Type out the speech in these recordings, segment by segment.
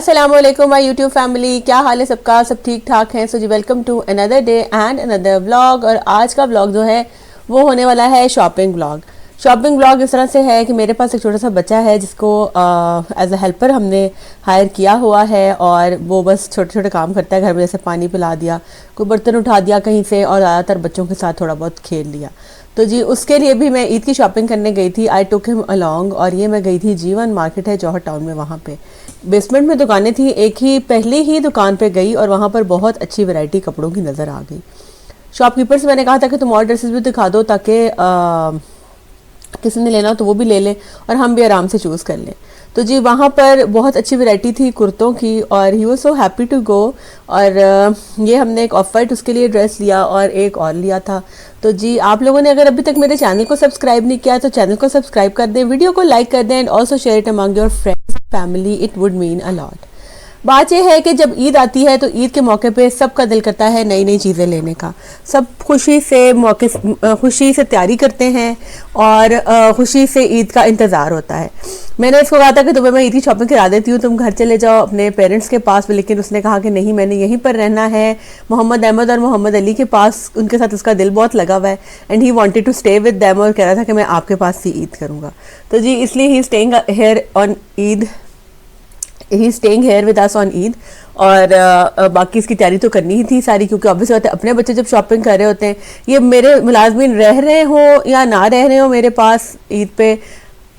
अस्सलामुअलैकुम my YouTube family, क्या हाल है सबका? सब ठीक ठाक हैं? So ji welcome to another day and another vlog. और आज का व्लॉग जो है वो होने वाला है शॉपिंग व्लॉग। शॉपिंग व्लॉग इस तरह से है कि मेरे पास एक छोटा सा बच्चा है जिसको एज अ हेल्पर हमने हायर किया हुआ है और वो बस छोटे छोटे काम करता है घर में, जैसे पानी पिला दिया, कोई बर्तन उठा दिया कहीं से और ज़्यादातर बच्चों के साथ थोड़ा बहुत खेल लिया। तो जी उसके लिए भी मैं ईद की शॉपिंग करने गई थी। आई टुक हिम अलोंग और ये मैं गई थी जीवन मार्केट है जौहर टाउन में। वहाँ पे बेसमेंट में दुकानें थी, एक ही पहली ही दुकान पे गई और वहाँ पर बहुत अच्छी वैरायटी कपड़ों की नज़र आ गई। शॉपकीपर से मैंने कहा था कि तुम और ड्रेसेस भी दिखा दो ताकि किसी ने लेना हो तो वो भी ले लें और हम भी आराम से चूज़ कर लें। तो जी वहाँ पर बहुत अच्छी वैरायटी थी कुर्तों की और he was so happy to go. और ये हमने एक ऑफ वाइट उसके लिए ड्रेस लिया और एक और लिया था। तो जी आप लोगों ने अगर अभी तक मेरे चैनल को सब्सक्राइब नहीं किया तो चैनल को सब्सक्राइब कर दें, वीडियो को लाइक कर दें and also share it among your friends family, it would mean a lot. बात यह है कि जब ईद आती है तो ईद के मौके पे सबका दिल करता है नई नई चीज़ें लेने का। सब खुशी से तैयारी करते हैं और खुशी से ईद का इंतज़ार होता है। मैंने इसको कहा था कि तुम्हें मैं ईद की शॉपिंग करा देती हूँ, तुम घर चले जाओ अपने पेरेंट्स के पास, लेकिन उसने कहा कि नहीं, मैंने यहीं पर रहना है मोहम्मद अहमद और मोहम्मद अली के पास। उनके साथ उसका दिल बहुत लगा हुआ है and he wanted to stay with them और कह रहा था कि मैं आपके पास ही ईद करूँगा। तो जी इसलिए ही staying here on Eid, he staying here with us on Eid. और बाकी इसकी तैयारी तो करनी ही थी सारी, क्योंकि ऑब्वियस बात है अपने बच्चे जब शॉपिंग कर रहे होते हैं, ये मेरे मुलाजमीन रह रहे हो या ना रह रहे हो मेरे पास, ईद पे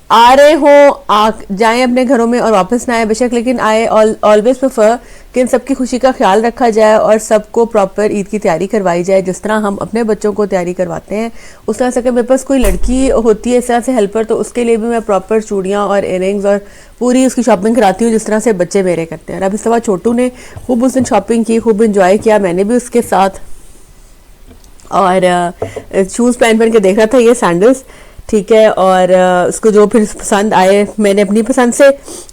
आ रहे हो आ जाएं अपने घरों में और वापस ना आए बेशक, लेकिन आए ऑलवेज प्रेफर कि इन सबकी खुशी का ख्याल रखा जाए और सबको प्रॉपर ईद की तैयारी करवाई जाए। जिस तरह हम अपने बच्चों को तैयारी करवाते हैं उस तरह से अगर मेरे पास कोई लड़की होती है इस तरह से हेल्पर, तो उसके लिए भी मैं प्रॉपर चूड़ियाँ और इयरिंग्स और पूरी उसकी शॉपिंग कराती हूँ जिस तरह से बच्चे मेरे करते हैं। अब इस दफ़ा छोटू ने खूब उस दिन शॉपिंग की, खूब इंजॉय किया, मैंने भी उसके साथ। और शूज़ पहन के देख रहा था, ये सैंडल्स ठीक है। और उसको जो फिर पसंद आए मैंने अपनी पसंद से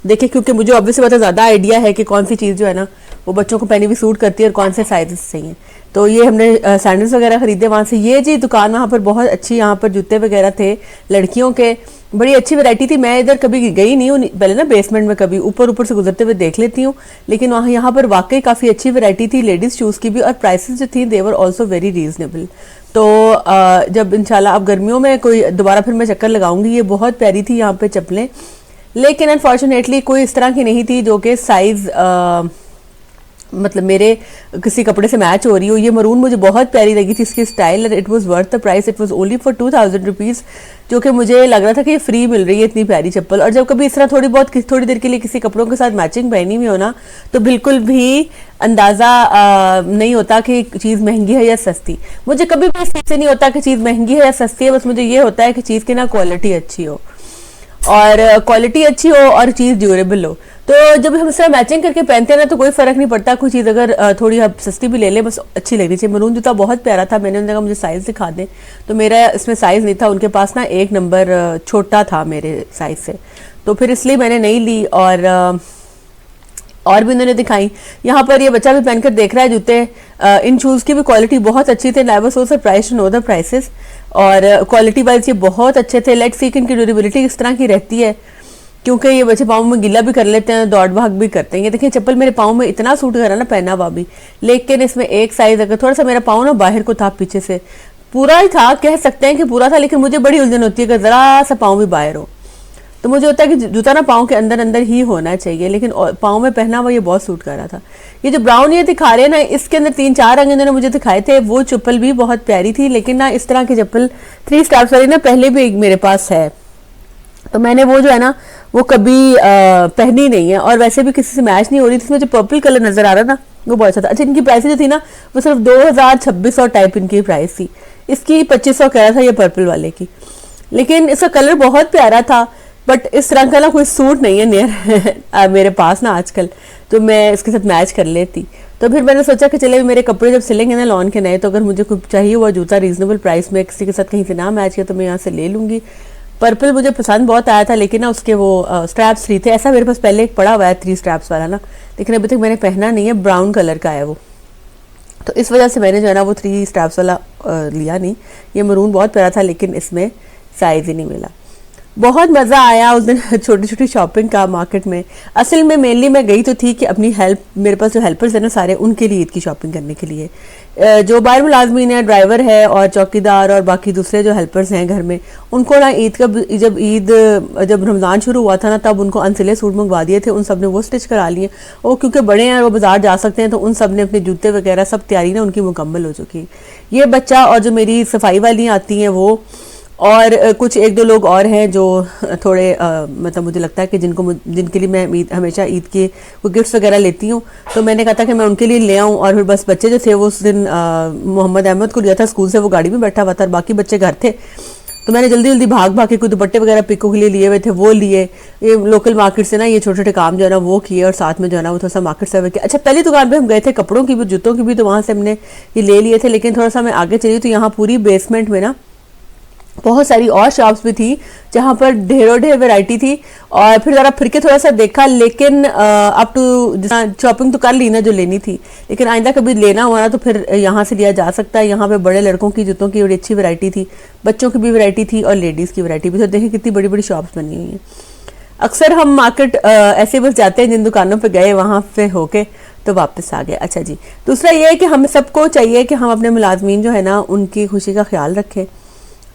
देखे, क्योंकि मुझे ऑब्वियसली बहुत ज़्यादा आइडिया है कि कौन सी चीज़ जो है ना वो बच्चों को पहनी भी सूट करती है और कौन से साइज़ चाहिए। तो ये हमने सैंडल्स वगैरह ख़रीदे वहाँ से। ये जी दुकान वहाँ पर बहुत अच्छी, यहाँ पर जूते वगैरह थे लड़कियों के, बड़ी अच्छी वैरायटी थी। मैं इधर कभी गई नहीं हूँ पहले ना, बेसमेंट में कभी ऊपर से गुजरते हुए देख लेती हूँ, लेकिन वहाँ यहाँ पर वाकई काफ़ी अच्छी वैरायटी थी लेडीज़ शूज़ की भी, और प्राइसेस जो थी देवर ऑल्सो वेरी रीजनेबल। तो जब इंशाल्लाह अब गर्मियों में कोई दोबारा फिर मैं चक्कर लगाऊंगी। ये बहुत प्यारी थी यहाँ पे चप्पलें, लेकिन अनफॉर्चुनेटली कोई इस तरह की नहीं थी जो कि साइज़ मतलब मेरे किसी कपड़े से मैच हो रही हो। ये मरून मुझे बहुत प्यारी लगी थी इसकी स्टाइल, और it was worth the price. It was only for 2000 rupees, जो कि मुझे लग रहा था कि ये फ्री मिल रही है इतनी प्यारी चप्पल। और जब कभी इस तरह थोड़ी देर के लिए किसी कपड़ों के साथ मैचिंग पहनी हुई हो ना, तो बिल्कुल भी अंदाज़ा नहीं होता कि चीज़ महंगी है या सस्ती। मुझे कभी भी इस चीज़ से नहीं होता कि चीज़ महंगी है या सस्ती है, बस मुझे ये होता है कि चीज़ की ना क्वालिटी अच्छी हो, और क्वालिटी अच्छी हो और चीज़ ड्यूरेबल हो। तो जब हम इस तरह मैचिंग करके पहनते हैं ना तो कोई फ़र्क नहीं पड़ता, कोई चीज़ अगर थोड़ी सस्ती भी ले ले बस अच्छी लगनी चाहिए। मरून जूता बहुत प्यारा था, मैंने उन्हें कहा मुझे साइज़ दिखा दें, तो मेरा इसमें साइज़ नहीं था, उनके पास ना एक नंबर छोटा था मेरे साइज़ से, तो फिर इसलिए मैंने नहीं ली। और भी उन्होंने दिखाई। यहाँ पर ये बच्चा भी पहनकर देख रहा है जूते। इन शूज़ की भी क्वालिटी बहुत अच्छी थी। I was so surprised to know the prices, और क्वालिटी वाइज ये बहुत अच्छे थे। लेट्स सी कि इनकी ड्यूरेबिलिटी किस तरह की रहती है, क्योंकि ये बच्चे पाँव में गिला भी कर लेते हैं, दौड़ भाग भी करते हैं। ये देखिए चप्पल मेरे पाँव में इतना सूट करा ना पहना हुआ भी, लेकिन इसमें एक साइज़ अगर थोड़ा सा मेरा पाँव ना बाहर को था, पीछे से पूरा ही था, कह सकते हैं कि पूरा था, लेकिन मुझे बड़ी उलझन होती है कि ज़रा सा पाँव भी बाहर हो, तो मुझे होता है कि जूता ना पाँव के अंदर ही होना चाहिए, लेकिन पाँव में पहना हुआ ये बहुत सूट कर रहा था। ये जो ब्राउन ये दिखा रहे हैं ना, इसके अंदर 3-4 रंग इन्होंने मुझे दिखाए थे। वो चप्पल भी बहुत प्यारी थी, लेकिन ना इस तरह की चप्पल 3 स्टार्स वाली ना पहले भी मेरे पास है, तो मैंने वो जो है ना वो कभी पहनी नहीं है, और वैसे भी किसी से मैच नहीं हो रही थी। इसमें जो पर्पल कलर नज़र आ रहा था वो बहुत अच्छा था। अच्छा, इनकी प्राइस जो थी ना वो सिर्फ 2600 टाइप इनकी प्राइस थी। इसकी 2500 कह रहा था ये पर्पल वाले की, लेकिन इसका कलर बहुत प्यारा था, बट इस रंग का ना कोई सूट नहीं है नियर मेरे पास ना आजकल, तो मैं इसके साथ मैच कर लेती। तो फिर मैंने सोचा कि चले मेरे कपड़े जब सिलेंगे ना लॉन के नए, तो अगर मुझे कुछ चाहिए हुआ जूता रीजनेबल प्राइस में किसी के साथ कहीं से ना मैच किया तो मैं यहाँ से ले लूँगी। पर्पल मुझे पसंद बहुत आया था, लेकिन ना उसके वो स्ट्रैप्स फ्री थे। ऐसा मेरे पास पहले एक पड़ा हुआ है 3 स्ट्रैप्स वाला ना, लेकिन अभी तक मैंने पहना नहीं है। ब्राउन कलर का है वो, तो इस वजह से मैंने जो है ना वो 3 स्ट्रैप्स वाला लिया नहीं। ये मरून बहुत प्यारा था, लेकिन इसमें साइज़ ही नहीं मिला। बहुत मज़ा आया उस दिन छोटी छोटी शॉपिंग का मार्केट में। असल में मेनली मैं गई तो थी कि अपनी हेल्प, मेरे पास जो हेल्पर्स है ना सारे, उनके लिए ईद की शॉपिंग करने के लिए। जो बाहर मुलाजमीन है, ड्राइवर है और चौकीदार और बाकी दूसरे जो हेल्पर्स हैं घर में, उनको ना ईद का, जब रमज़ान शुरू हुआ था ना तब उनको अनसिले सूट मंगवा दिए थे, उन सब ने वो स्टिच करा लिए। वो क्योंकि बड़े हैं, वो बाजार जा सकते हैं, तो उन सब ने अपने जूते वगैरह सब तैयारी ना उनकी मुकम्मल हो चुकी है। ये बच्चा और जो मेरी सफाई वाली आती हैं वो, और कुछ एक दो लोग और हैं जो थोड़े मतलब मुझे लगता है कि जिनके लिए मैं हमेशा ईद के वो गिफ्ट्स वगैरह लेती हूँ, तो मैंने कहा था कि मैं उनके लिए ले आऊँ। और फिर बस बच्चे जो थे वो उस दिन मोहम्मद अहमद को लिया था स्कूल से, वो गाड़ी में बैठा हुआ था और बाकी बच्चे घर थे, तो मैंने जल्दी जल्दी भाग भाग के कोई दुपट्टे वगैरह पिको के लिए लिए हुए थे, वो लिए। ये लोकल मार्केट से ना ये छोटे छोटे काम जो है ना वो किए, और साथ में जो है ना वो थोड़ा सा मार्केट से किया। अच्छा, पहली दुकान पे हम गए थे कपड़ों की भी, जूतों की भी, तो वहाँ से हमने ये ले लिए थे। लेकिन थोड़ा सा मैं आगे चली तो यहाँ पूरी बेसमेंट में ना बहुत सारी और शॉप्स भी थी जहाँ पर ढेरों ढेर वैरायटी थी। और फिर ज़रा फिर के थोड़ा सा देखा, लेकिन अप टू शॉपिंग तो कर ली ना जो लेनी थी, लेकिन आइंदा कभी लेना हुआ ना तो फिर यहाँ से लिया जा सकता है। यहाँ पे बड़े लड़कों की जूतों की बड़ी अच्छी वैरायटी थी, बच्चों की भी वैरायटी थी और लेडीज़ की वैरायटी भी। तो देखें कितनी बड़ी बड़ी शॉप्स बनी हुई हैं। अक्सर हम मार्केट ऐसे बस जाते हैं, जिन दुकानों पर गए वहाँ पे होके तो वापस आ गए। अच्छा जी, दूसरा ये है कि हम सबको चाहिए कि हम अपने मुलाजमीन जो है ना उनकी खुशी का ख्याल रखें।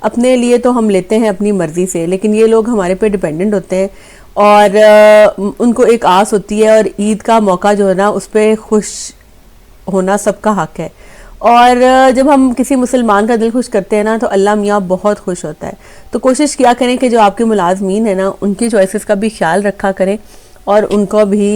अपने लिए तो हम लेते हैं अपनी मर्ज़ी से, लेकिन ये लोग हमारे पे डिपेंडेंट होते हैं और उनको एक आस होती है, और ईद का मौका जो है ना उस पर खुश होना सबका हक है। और जब हम किसी मुसलमान का दिल खुश करते हैं ना तो अल्लाह मियाँ बहुत खुश होता है। तो कोशिश किया करें कि जो आपके मुलाजमीन है ना उनकी चॉइसेस का भी ख्याल रखा करें और उनको भी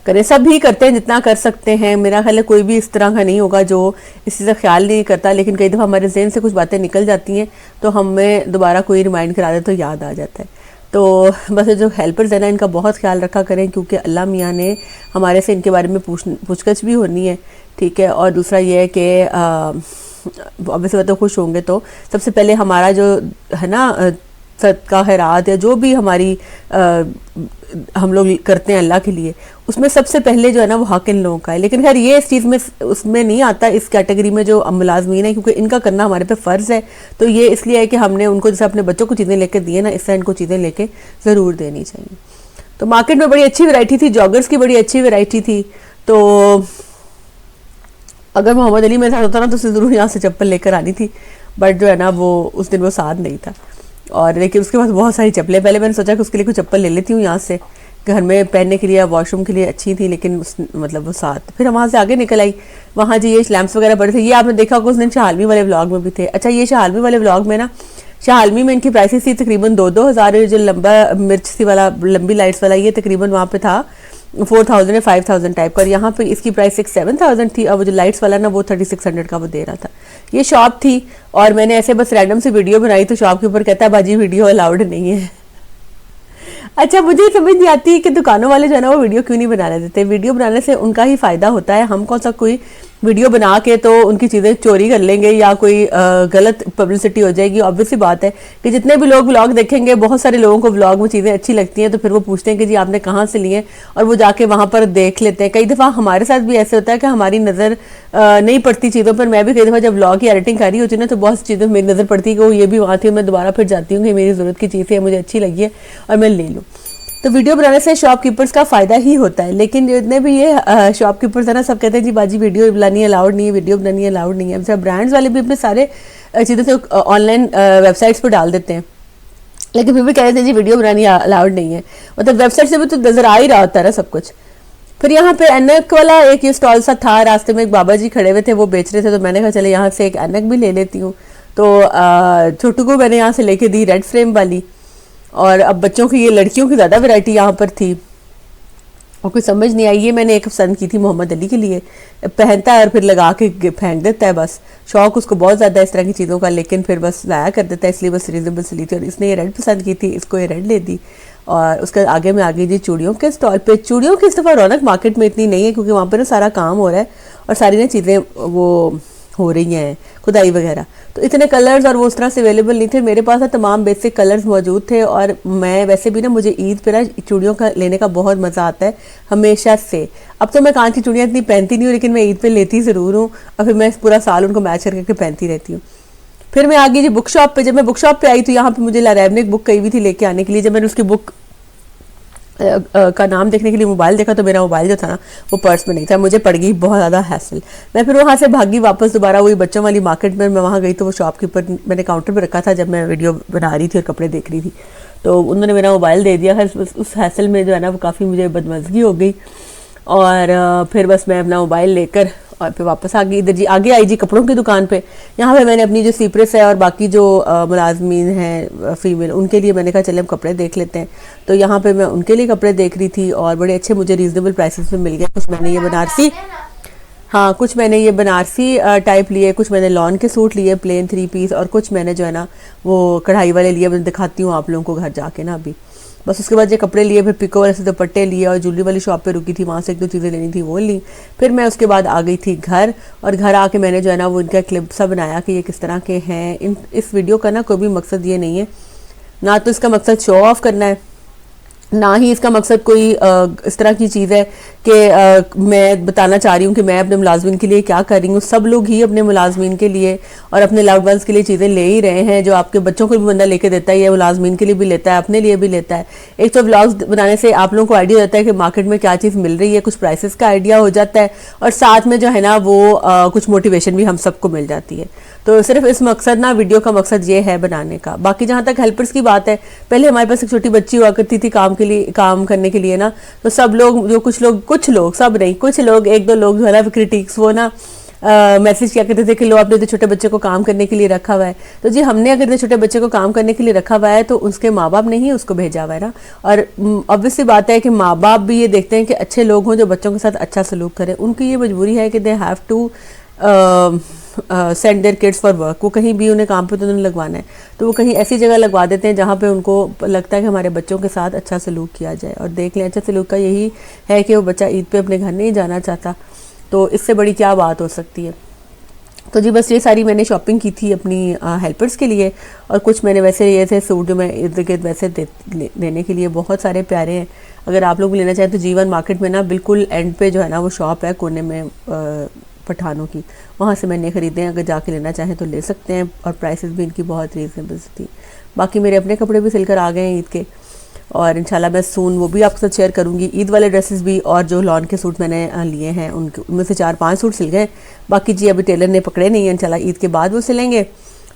करें। सब भी करते हैं जितना कर सकते हैं, मेरा ख्याल है कोई भी इस तरह का नहीं होगा जो इस चीज़ का ख्याल नहीं करता। लेकिन कई दफ़ा हमारे जहन से कुछ बातें निकल जाती हैं तो हमें दोबारा कोई रिमाइंड करा दे तो याद आ जाता है। तो बस जो हेल्पर्स है ना इनका बहुत ख्याल रखा करें, क्योंकि अल्लाह मियाँ ने हमारे से इनके बारे में पूछगछ भी होनी है, ठीक है। और दूसरा ये है कि ऑब्वियसली तो खुश होंगे तो सबसे पहले हमारा जो है ना सदका खैरात या जो भी हमारी हम लोग करते हैं अल्लाह के लिए, उसमें सबसे पहले जो है ना वो हक इन लोगों का है। लेकिन खैर ये इस चीज़ में उसमें नहीं आता, इस कैटेगरी में जो मुलाजमीन है, क्योंकि इनका करना हमारे पे फ़र्ज़ है। तो ये इसलिए है कि हमने उनको जैसे अपने बच्चों को चीज़ें लेके दी है ना, इससे इनको चीज़ें लेके ज़रूर देनी चाहिए। तो मार्केट में बड़ी अच्छी वैरायटी थी, जॉगर्स की बड़ी अच्छी वैरायटी थी। तो अगर मोहम्मद अली मेरे साथ होता ना तो उसे ज़रूर यहाँ से चप्पल लेकर आनी थी, बट जो है ना वो उस दिन वो साथ नहीं था। और लेकिन उसके पास बहुत सारी चप्पलें, पहले मैंने सोचा कि उसके लिए कुछ चप्पल ले लेती हूँ यहाँ से, घर में पहनने के लिए, वॉशरूम के लिए अच्छी थी, लेकिन मतलब वो साथ। फिर हम वहाँ से आगे निकल आई, वहाँ जी ये लैंप्स वगैरह पड़े थे। ये आपने देखा होगा उस दिन शाहलमी वाले व्लॉग में भी थे। अच्छा, ये शाहलमी वाले व्लॉग में ना, शाहलमी में इनकी प्राइसेस थी तकरीबन 2-2 हज़ार। जो लंबा मिर्च सी वाला, लंबी लाइट्स वाला, ये तकरीबन वहाँ पे था 4000 या 5000 टाइप का, और यहाँ पे इसकी प्राइस 7000 थी। और वो जो लाइट्स वाला ना वो 3600 का वो दे रहा था। ये शॉप थी और मैंने ऐसे बस रैंडम से वीडियो बनाई, तो शॉप के ऊपर कहता है बाजी वीडियो अलाउड नहीं है। अच्छा, मुझे समझ नहीं आती कि दुकानों वाले जो है ना वो वीडियो क्यों नहीं बनाने देते। वीडियो बनाने से उनका ही फायदा होता है, हम कौन सा कोई वीडियो बना के तो उनकी चीज़ें चोरी कर लेंगे या कोई गलत पब्लिसिटी हो जाएगी। ऑब्वियसली बात है कि जितने भी लोग व्लॉग देखेंगे, बहुत सारे लोगों को व्लॉग में चीज़ें अच्छी लगती हैं, तो फिर वो पूछते हैं कि जी आपने कहाँ से लिए, और वो जाके वहाँ पर देख लेते हैं। कई दफ़ा हमारे साथ भी ऐसे होता है कि हमारी नज़र नहीं पड़ती चीज़ों पर। मैं भी कई दफ़ा जब व्लॉग की एडिटिंग कर रही होती है ना तो बहुत सी चीज़ें मेरी नज़र पड़ती है कि वो ये भी वहाँ थी, मैं दोबारा फिर जाती हूँ कि मेरी ज़रूरत की चीज़ है, मुझे अच्छी लगी है और मैं ले लूँ। तो वीडियो बनाने से शॉपकीपर्स का फ़ायदा ही होता है। लेकिन जितने भी ये शॉपकीपर्स है ना, सब कहते हैं जी बाजी वीडियो बनानी अलाउड नहीं है, वीडियो बनानी अलाउड नहीं है। अब ब्रांड्स वाले भी अपने सारे चीज़ें से ऑनलाइन वेबसाइट्स पर डाल देते हैं, लेकिन फिर भी कह रहे थे जी वीडियो बनानी अलाउड नहीं है। मतलब वेबसाइट से भी तो नज़र आ ही रहा होता है ना सब कुछ। फिर यहाँ पे ऐनक वाला एक ये स्टॉल सा था, रास्ते में एक बाबा जी खड़े हुए थे, वो बेच रहे थे, तो मैंने कहा चले यहाँ से एक ऐनक भी ले लेती हूँ। तो छोटू को मैंने यहाँ से लेके दी रेड फ्रेम वाली। और अब बच्चों की, ये लड़कियों की ज़्यादा वैरायटी यहाँ पर थी और कुछ समझ नहीं आई। ये मैंने एक पसंद की थी मोहम्मद अली के लिए, पहनता है और फिर लगा के फेंक देता है, बस शौक उसको बहुत ज़्यादा इस तरह की चीज़ों का, लेकिन फिर बस लाया कर देता है, इसलिए बस रीजनेबल से ली थी। और इसने ये रेड पसंद की थी, इसको ये रेड ले दी। और उसके आगे में आ गई जी चूड़ियों के स्टॉल पे। चूड़ियों की इस दफ़ा रौनक मार्केट में इतनी नहीं है, क्योंकि वहाँ पर ना सारा काम हो रहा है और सारी ना चीज़ें वो हो रही हैं, खुदाई वगैरह, तो इतने कलर्स और वो उस तरह से अवेलेबल नहीं थे। मेरे पास ना तमाम बेसिक कलर्स मौजूद थे, और मैं वैसे भी ना, मुझे ईद पे ना चूड़ियों का लेने का बहुत मज़ा आता है हमेशा से। अब तो मैं कांच की चूड़ियाँ इतनी पहनती नहीं हूँ, लेकिन मैं ईद पे लेती ज़रूर हूँ और फिर मैं पूरा साल उनको मैच करके पहनती रहती हूँ। फिर मैं आ गई जी बुक शॉप पे। जब मैं बुक शॉप पे आई तो यहाँ पे मुझे अरेबिक बुक कही हुई थी लेके आने के लिए। जब मैंने उसकी बुक का नाम देखने के लिए मोबाइल देखा तो मेरा मोबाइल जो था ना वो पर्स में नहीं था। मुझे पड़ गई बहुत ज़्यादा हैसल। मैं फिर वहाँ से भागी वापस दोबारा वही बच्चों वाली मार्केट में। मैं वहाँ गई तो वो शॉपकीपर मैंने काउंटर पर रखा था जब मैं वीडियो बना रही थी और कपड़े देख रही थी, तो उन्होंने मेरा मोबाइल दे दिया। खैर उस हैसल में जो है ना वो काफ़ी मुझे बदमज़गी हो गई और फिर बस मैं अपना मोबाइल लेकर और फिर वापस आ गई इधर जी। आगे आई जी कपड़ों की दुकान पे। यहाँ पे मैंने अपनी जो सीप्रेस है और बाकी जो मुलाजमीन हैं फीमेल उनके लिए मैंने कहा चले हम कपड़े देख लेते हैं। तो यहाँ पे मैं उनके लिए कपड़े देख रही थी और बड़े अच्छे मुझे रीजनेबल प्राइसेस में मिल गए। कुछ मैंने ये बनारसी, हाँ कुछ मैंने ये बनारसी टाइप लिए, कुछ मैंने लॉन के सूट लिए प्लेन 3 पीस, और कुछ मैंने जो है ना वो कढ़ाई वाले लिए। मैं दिखाती हूँ आप लोगों को घर जाके ना अभी। बस उसके बाद ये कपड़े लिए, फिर पिको वाले से दुपट्टे लिए और ज्वेलरी वाली शॉप पे रुकी थी, वहाँ से 1-2 चीज़ें लेनी थी वो ली। फिर मैं उसके बाद आ गई थी घर, और घर आके मैंने जो है ना वो इनका क्लिप सा बनाया कि ये किस तरह के हैं। इस वीडियो का ना कोई भी मकसद ये नहीं है, ना तो इसका मकसद शो ऑफ करना है, ना ही इसका मकसद कोई इस तरह की चीज़ है कि मैं बताना चाह रही हूँ कि मैं अपने मुलाजमीन के लिए क्या कर रही हूँ। सब लोग ही अपने मुलाजमीन के लिए और अपने लव्ड वंस के लिए चीज़ें ले ही रहे हैं। जो आपके बच्चों को भी बंदा लेके देता है, या मुलाजमीन के लिए भी लेता है, अपने लिए भी लेता है। एक तो व्लॉग्स बनाने से आप लोगों को आइडिया होता है कि मार्केट में क्या चीज़ मिल रही है, कुछ प्राइसेस का आइडिया हो जाता है, और साथ में जो है ना वो कुछ मोटिवेशन भी हम सबको मिल जाती है। तो सिर्फ इस मकसद ना वीडियो का मकसद ये है बनाने का। बाकी जहाँ तक हेल्पर्स की बात है, पहले हमारे पास एक छोटी बच्ची हुआ करती थी काम करने के लिए ना, तो सब लोग जो कुछ लोग सब नहीं, कुछ लोग 1-2 लोग जो है ना क्रिटिक्स वो ना मैसेज किया करते थे कि लो आपने तो छोटे बच्चे को काम करने के लिए रखा हुआ है। तो जी हमने अगर छोटे बच्चे को काम करने के लिए रखा हुआ है तो उसके माँ बाप ने ही उसको भेजा हुआ है ना। और ऑब्वियसली बात है कि माँ बाप भी ये देखते हैं कि अच्छे लोग हों जो बच्चों के साथ अच्छा सलूक करें। उनकी ये मजबूरी है कि they have to send their kids for work. वो कहीं भी उन्हें काम पे तो नहीं लगवाना है, तो वो कहीं ऐसी जगह लगवा देते हैं जहाँ पे उनको लगता है कि हमारे बच्चों के साथ अच्छा सलूक किया जाए। और देख लें, अच्छा सलूक का यही है कि वो बच्चा ईद पे अपने घर नहीं जाना चाहता, तो इससे बड़ी क्या बात हो सकती है। तो जी बस ये सारी मैंने शॉपिंग की थी अपनी हेल्पर्स के लिए, और कुछ मैंने वैसे ये थे सूट जो मैं इर्द गिर्द वैसे देने के लिए। बहुत सारे प्यारे हैं। अगर आप लोग भी लेना चाहें तो जीवन मार्केट में ना बिल्कुल एंड पे जो है ना वो शॉप है कोने में पठानों की, वहाँ से मैंने ख़रीदे हैं। अगर जाके लेना चाहें तो ले सकते हैं, और प्राइसेस भी इनकी बहुत रीजनेबल थी। बाकी मेरे अपने कपड़े भी सिलकर आ गए हैं ईद के, और इंशाल्लाह मैं सून वो भी आपके साथ शेयर करूँगी। ईद वाले ड्रेसेस भी और जो लॉन के सूट मैंने लिए हैं उनमें से 4-5 सूट सिल गए। बाकी जी अभी टेलर ने पकड़े नहीं है, इंशाल्लाह ईद के बाद वो सिलेंगे।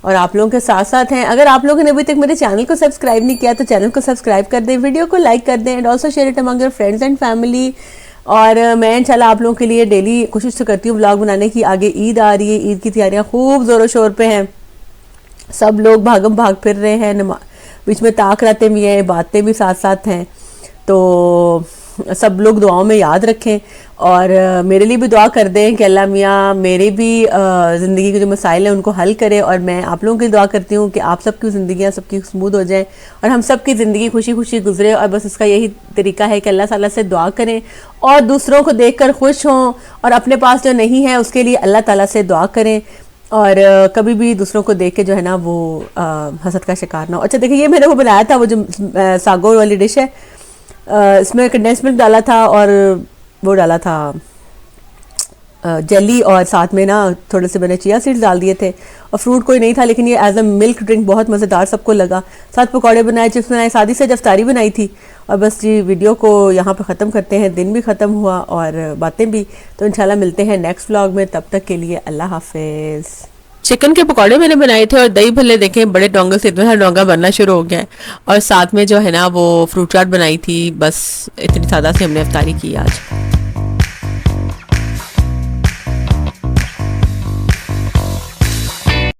और आप लोगों के साथ साथ हैं, अगर आप लोगों ने अभी तक मेरे चैनल को सब्सक्राइब नहीं किया तो चैनल को सब्सक्राइब कर दें, वीडियो को लाइक कर दें, and also share it among your friends and family. और मैं इंशाल्लाह आप लोगों के लिए डेली कोशिश तो करती हूँ व्लॉग बनाने की। आगे ईद आ रही है, ईद की तैयारियाँ खूब ज़ोरों शोर पे हैं, सब लोग भागम भाग फिर रहे हैं, बीच में ताक रातें भी हैं, बातें भी साथ साथ हैं। तो सब लोग दुआओं में याद रखें, और मेरे लिए भी दुआ कर दें कि अल्लाह मियाँ मेरे भी ज़िंदगी के जो मसाइल हैं उनको हल करे। और मैं आप लोगों की दुआ करती हूँ कि आप सबकी ज़िंदगियाँ सबकी स्मूथ हो जाएं और हम सबकी ज़िंदगी खुशी खुशी गुजरे। और बस उसका यही तरीका है कि अल्लाह ताला से दुआ करें और दूसरों को देखकर खुश हों, और अपने पास जो नहीं है उसके लिए अल्लाह ताला से दुआ करें, और कभी भी दूसरों को देख के जो है ना वो हसद का शिकार ना हो। अच्छा देखिए, ये मैंने वो बनाया था, वो जो सागो वाली डिश है, इसमें कंडेंस मिल्क डाला था और वो डाला था जेली, और साथ में ना थोड़े से मैंने चिया सीड्स डाल दिए थे, और फ्रूट कोई नहीं था, लेकिन ये एज अ मिल्क ड्रिंक बहुत मज़ेदार सबको लगा। साथ पकौड़े बनाए, चिप्स बनाए, सादी से इफ्तारी बनाई थी। और बस जी वीडियो को यहाँ पे ख़त्म करते हैं, दिन भी ख़त्म हुआ और बातें भी। तो इंशाल्लाह मिलते हैं नेक्स्ट व्लॉग में, तब तक के लिए अल्लाह हाफिज़। चिकन के पकौड़े मैंने बनाए थे, और दही भल्ले देखें बड़े डोंगे से इतना डोंगा बनना शुरू हो गया है, और साथ में जो है ना वो फ्रूट चाट बनाई थी। बस इतनी सादा से हमने इफ्तारी की आज।